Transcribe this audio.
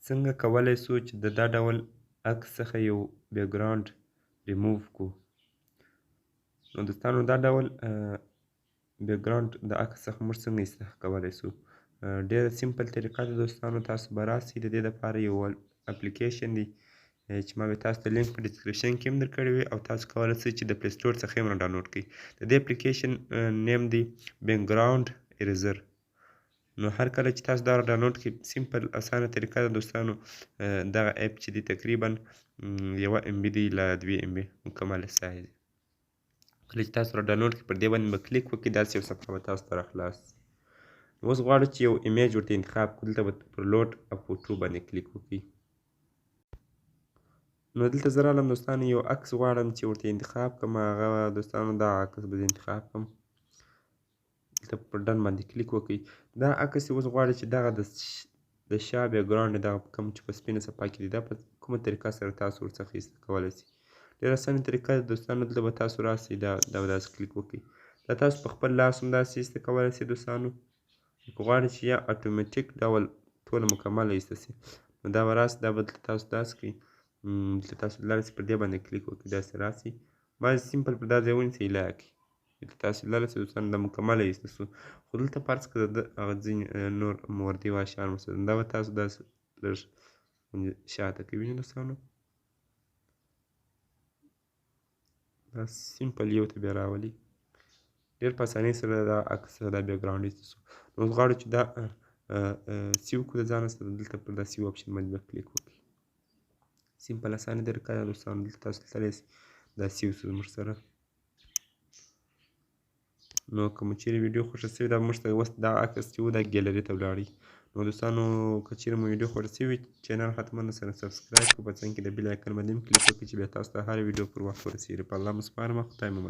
څنګه کولی سو چې د دا ډول عکس څخه یو بیکګراونډ ریموو کړو. نو دوستانو دا ډول بیکګراونډ د عکس څخه موږ څنګه اصلاح کولی سو. ډېره سمپل طریقه ده دوستانو. تاسو به راسئ د دې دپاره یو اپلیکیشن دی چې ما به تاسو ته لینک په ډسکریپشن کې هم درکړی وي او تاسو کولی سئ چې د پلی سټور څخه یې هم راډاونلوډ کړئ. د دې اپلیکیشن نیم دی بیکګراونډ اریزر. نو هر کله چې تاسو دا راډاونلوډ کړئ سمپل اسانه طریقه ده دوستانو. دغه اپ چې دی تقریبا 1 MB دی له 2 MB مکمل سایز. کله چې تاسو راډاونلوډ کړئ پر دې باندې به کلیک وکړئ داسې یو صفحه به تاسو ته راخلاص سي. اوس غواړو چې یو ایمیج ورته انتخاب کړو. دلته به پر لوډ او فوټو باندې کلیک وکړئ. نو دلته زه رالم دوستانو یو عکس غواړم چې ورته انتخاب کړم. هغه دوستانو دغه عکس به زه انتخاب کړم. دلته پر ډن باندې کلیک وکړئ. دا عکس یې اوس غواړي چې دغه د شا بیکګراونډ دغه کوم چې په سپینه صفحه کې دی دا په کومه طریقه سره تاسو ورڅخه ایسته کولی سئ. ډېره اسانه طریقه ده دوستانو. دلته به تاسو راسئ دا به داسې کلیک وکړئ. دا تاسو په خپل لاس هم داسې ایسته کولی سئ دوستانو. که غواړئ چې یا اتوماتیک ډول ټوله مکمله ایسته سي نو دا به راسئ دا به دلته تاسو داسې کړئ. دلته تاسو لاړئ چې پر دې باندې کلیک وکړئ داسې راسئ. بعضې سمپل پر دا ځای ونیسئ لایه کړئ. دلته تاسو لاړئ چې دوستانو دا مکمله ایسته سو. خو دلته فرض کړه د هغه ځینې نور موردي وه شیان ورسره دا به تاسو داسې لږ شاته کړئ. وینئ دوستانو دا سمپل یو ته بیا راولئ. ډېر په اسانۍ سره دا عکس دا بیکګراونډ ایسته سو. نو اوس غواړو چې دا سیو کړو د ځانه سره. دلته پر دا سیو اپشن باندې به کلیک وکړئ. سمپل اسانه طریقه ده دوستانو. دلته تاسو تللی سئ دا سیو سو زموږ سره. نو که مو چیرې ویډیو خوښه سوې ده موږ ته اوس دا عکس چې و دا ګیلري ته ولاړئ. نو دوستانو که چیرې مو ویډیو خوښه سوې وي چینل حتما سره سبسکرایب کړو. په څنګ کې د بیل آیکن باندې هم کلیک وکړئ چې بیا تاسو ته هره ویډیو پر وخت ورسېږي. په الله مو سپارم. خدای مو